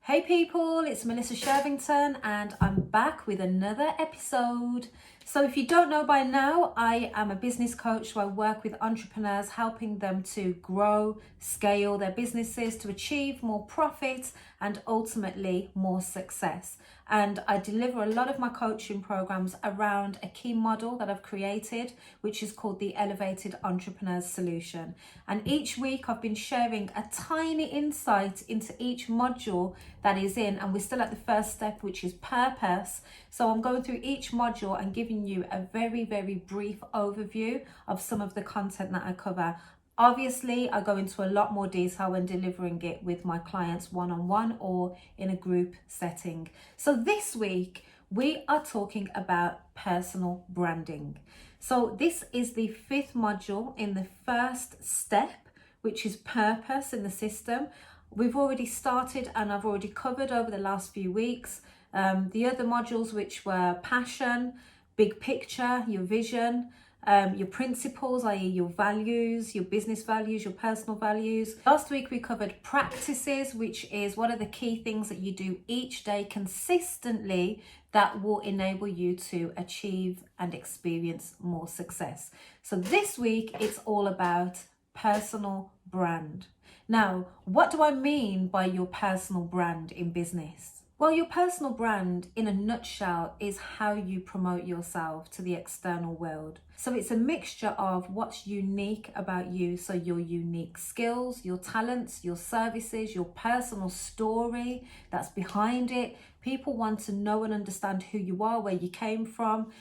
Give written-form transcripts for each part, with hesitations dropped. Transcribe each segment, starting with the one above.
Hey people, it's Melissa Shervington and I'm back with another episode. So if you don't know by now, I am a business coach, so I work with entrepreneurs, helping them to grow, scale their businesses, to achieve more profit and ultimately more success. And I deliver a lot of my coaching programs around a key model that I've created, which is called the Elevated Entrepreneurs Solution. And each week I've been sharing a tiny insight into each module that is in, and we're still at the first step, which is purpose. So I'm going through each module and giving you a very brief overview of some of the content that I cover. Obviously, I go into a lot more detail when delivering it with my clients one-on-one or in a group setting. So this week, we are talking about personal branding. So this is the fifth module in the first step, which is purpose in the system. We've already started and I've already covered over the last few weeks the other modules, which were passion, big picture, your vision, your principles, i.e. your values, your business values, your personal values. Last week we covered practices, which is what are the key things that you do each day consistently that will enable you to achieve and experience more success. So this week it's all about personal brand. Now, what do I mean by your personal brand in business? Well, your personal brand in a nutshell is how you promote yourself to the external world. So it's a mixture of what's unique about you. So your unique skills, your talents, your services, your personal story that's behind it. People want to know and understand who you are, where you came from,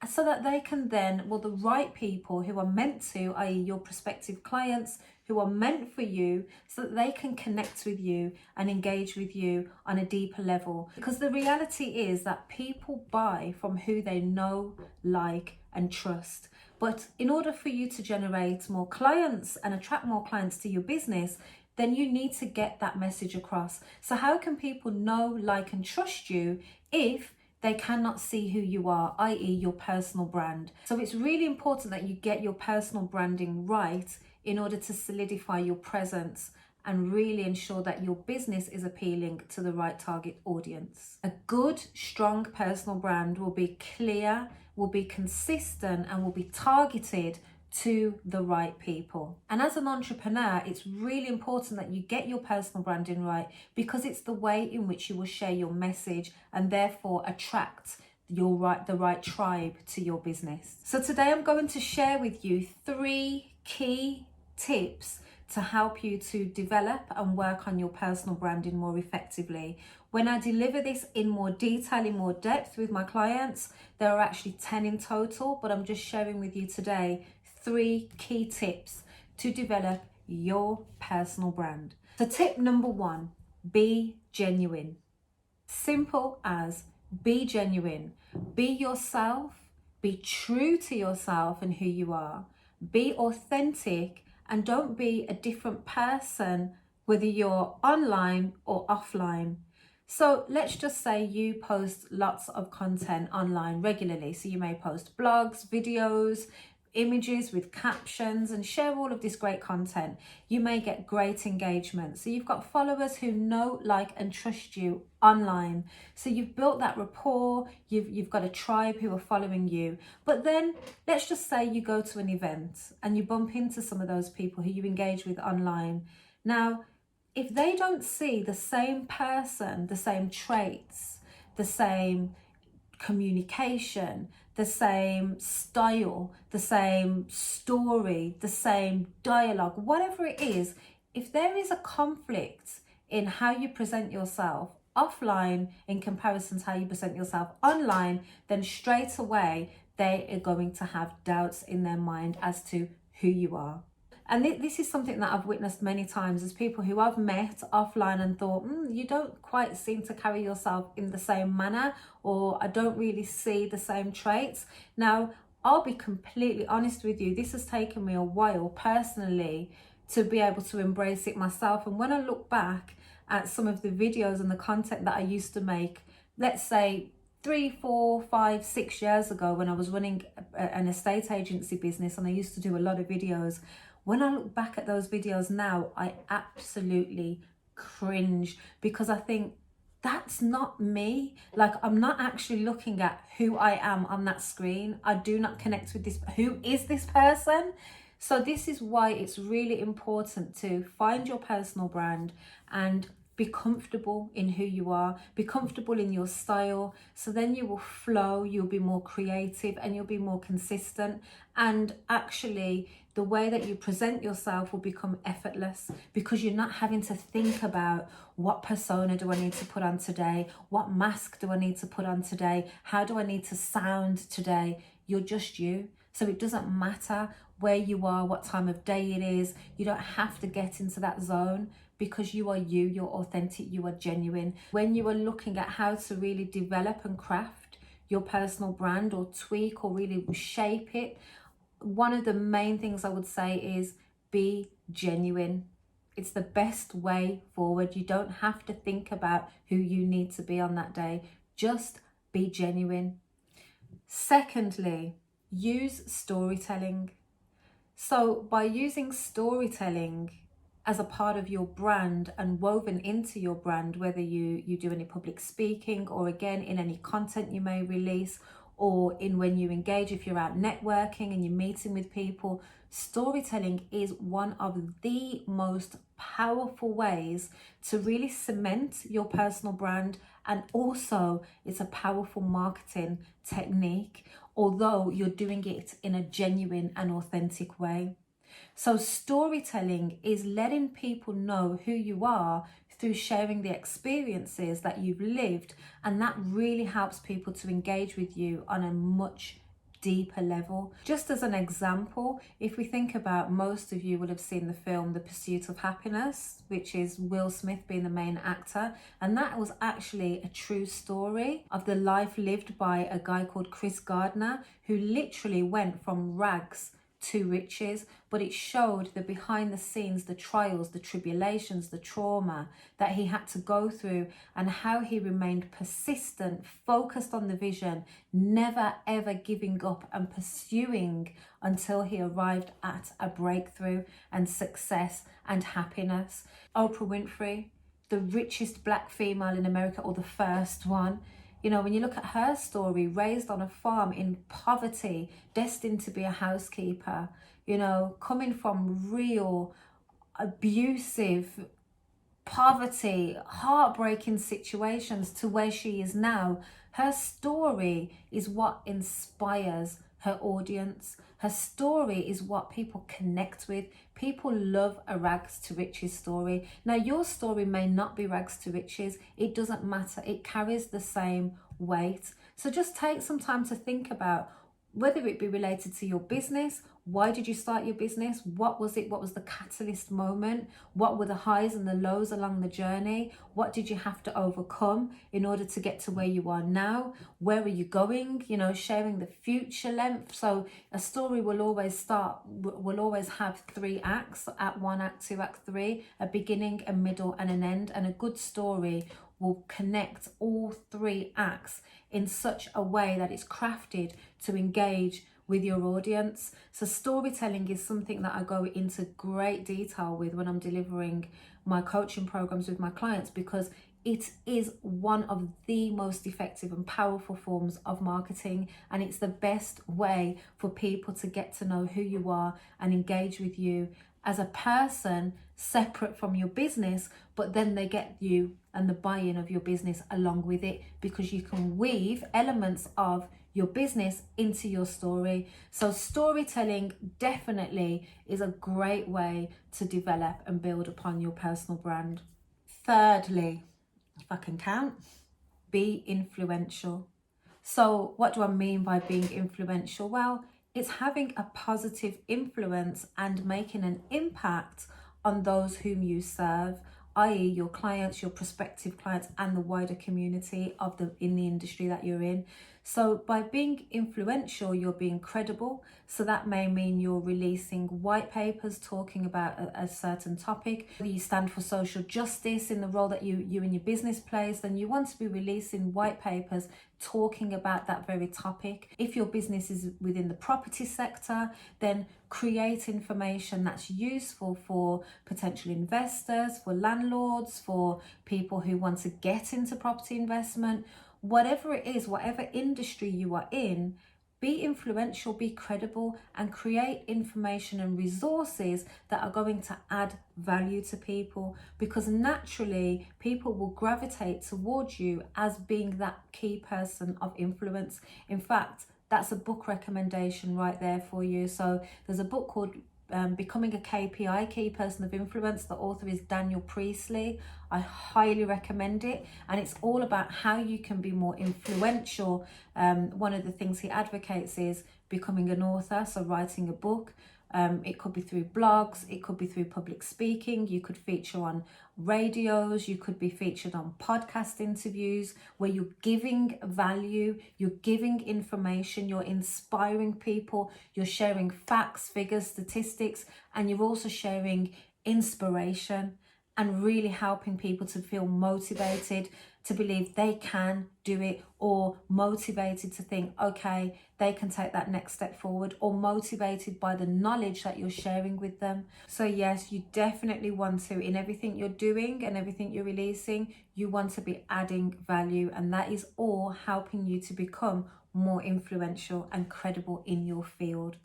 so that they can then, the right people who are meant to, i.e. your prospective clients, who are meant for you, so that they can connect with you and engage with you on a deeper level. Because the reality is that people buy from who they know, like, and trust. But in order for you to generate more clients and attract more clients to your business, then you need to get that message across. So how can people know, like, and trust you if they cannot see who you are, i.e. your personal brand? So it's really important that you get your personal branding right in order to solidify your presence and really ensure that your business is appealing to the right target audience. A good, strong personal brand will be clear, will be consistent, and will be targeted to the right people. And as an entrepreneur, it's really important that you get your personal branding right, because it's the way in which you will share your message and therefore attract the right tribe to your business. So today I'm going to share with you 3 key tips to help you to develop and work on your personal branding more effectively. When I deliver this in more detail, in more depth with my clients, there are actually 10 in total, but I'm just sharing with you today 3 key tips to develop your personal brand. So tip number 1, be genuine. Simple as be genuine. Be yourself, be true to yourself and who you are. Be authentic and don't be a different person, whether you're online or offline. So let's just say you post lots of content online regularly. So you may post blogs, videos, images with captions and share all of this great content. You may get great engagement. So you've got followers who know, like, and trust you online. So you've built that rapport, you've got a tribe who are following you. But then let's just say you go to an event and you bump into some of those people who you engage with online. Now, if they don't see the same person, the same traits, the same communication, the same style, the same story, the same dialogue, whatever it is, if there is a conflict in how you present yourself offline in comparison to how you present yourself online, then straight away they are going to have doubts in their mind as to who you are. And this is something that I've witnessed many times as people who I've met offline and thought, you don't quite seem to carry yourself in the same manner, or I don't really see the same traits. Now, I'll be completely honest with you. This has taken me a while personally to be able to embrace it myself. And when I look back at some of the videos and the content that I used to make, let's say 3, 4, 5, 6 years ago, when I was running an estate agency business and I used to do a lot of videos, when I look back at those videos now, I absolutely cringe, because I think, that's not me. Like, I'm not actually looking at who I am on that screen. I do not connect with this. Who is this person? So this is why it's really important to find your personal brand and be comfortable in who you are, be comfortable in your style. So then you will flow, you'll be more creative, and you'll be more consistent. And actually, the way that you present yourself will become effortless, because you're not having to think about, what persona do I need to put on today? What mask do I need to put on today? How do I need to sound today? You're just you. So it doesn't matter where you are, what time of day it is. You don't have to get into that zone, because you are you, you're authentic, you are genuine. When you are looking at how to really develop and craft your personal brand, or tweak or really shape it, one of the main things I would say is be genuine. It's the best way forward. You don't have to think about who you need to be on that day. Just be genuine. Secondly, use storytelling. So by using storytelling as a part of your brand and woven into your brand, whether you do any public speaking, or again in any content you may release, or in when you engage, if you're out networking and you're meeting with people, storytelling is one of the most powerful ways to really cement your personal brand. And also it's a powerful marketing technique, although you're doing it in a genuine and authentic way. So storytelling is letting people know who you are through sharing the experiences that you've lived, and that really helps people to engage with you on a much deeper level. Just as an example, if we think about, most of you will have seen the film The Pursuit of Happiness, which is Will Smith being the main actor, and that was actually a true story of the life lived by a guy called Chris Gardner, who literally went from rags to riches. But it showed the behind the scenes, the trials, the tribulations, the trauma that he had to go through, and how he remained persistent, focused on the vision, never ever giving up and pursuing until he arrived at a breakthrough and success and happiness. Oprah Winfrey, the richest black female in America, or the first one. You know, when you look at her story, raised on a farm in poverty, destined to be a housekeeper, you know, coming from real abusive poverty, heartbreaking situations, to where she is now. Her story is what inspires her audience. Her story is what people connect with. People love a rags to riches story. Now, your story may not be rags to riches. It doesn't matter. It carries the same weight. So just take some time to think about, whether it be related to your business. Why did you start your business? What was it? What was the catalyst moment? What were the highs and the lows along the journey? What did you have to overcome in order to get to where you are now? Where are you going? You know, sharing the future length. So a story will always have 3 acts: act 1, act 2, act 3, a beginning, a middle, and an end. And a good story will connect all 3 acts in such a way that it's crafted to engage with your audience. So storytelling is something that I go into great detail with when I'm delivering my coaching programs with my clients, because it is one of the most effective and powerful forms of marketing, and it's the best way for people to get to know who you are and engage with you as a person, separate from your business, but then they get you and the buy-in of your business along with it, because you can weave elements of your business into your story. So storytelling definitely is a great way to develop and build upon your personal brand. Thirdly, if I can count, be influential. So what do I mean by being influential? Well, it's having a positive influence and making an impact on those whom you serve, i.e. your clients, your prospective clients, and the wider community in the industry that you're in. So by being influential, you're being credible. So that may mean you're releasing white papers talking about a certain topic. Whether you stand for social justice in the role that you and your business plays, then you want to be releasing white papers talking about that very topic. If your business is within the property sector, then create information that's useful for potential investors, for landlords, for people who want to get into property investment. Whatever it is, whatever industry you are in, be influential, be credible, and create information and resources that are going to add value to people, because naturally people will gravitate towards you as being that key person of influence. In fact, that's a book recommendation right there for you. So there's a book called Becoming a KPI, Key Person of Influence. The author is Daniel Priestley. I highly recommend it, and it's all about how you can be more influential. One of the things he advocates is becoming an author, so writing a book. It could be through blogs, it could be through public speaking, you could feature on radios, you could be featured on podcast interviews where you're giving value, you're giving information, you're inspiring people, you're sharing facts, figures, statistics, and you're also sharing inspiration and really helping people to feel motivated to believe they can do it, or motivated to think, okay, they can take that next step forward, or motivated by the knowledge that you're sharing with them. So yes, you definitely want to, in everything you're doing and everything you're releasing, you want to be adding value, and that is all helping you to become more influential and credible in your field.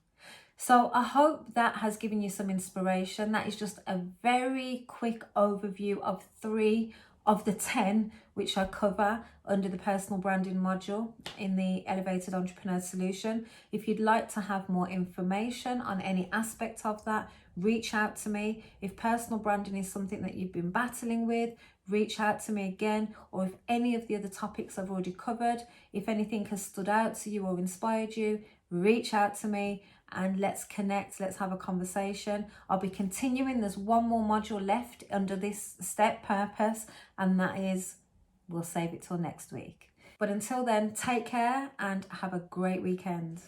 So I hope that has given you some inspiration. That is just a very quick overview of 3 of the 10 which I cover under the personal branding module in the Elevated Entrepreneur Solution. If you'd like to have more information on any aspect of that, reach out to me. If personal branding is something that you've been battling with, reach out to me again. Or if any of the other topics I've already covered, if anything has stood out to you or inspired you, reach out to me and let's connect, let's have a conversation. I'll be continuing. There's one more module left under this step, purpose, and that is, we'll save it till next week. But until then, take care and have a great weekend.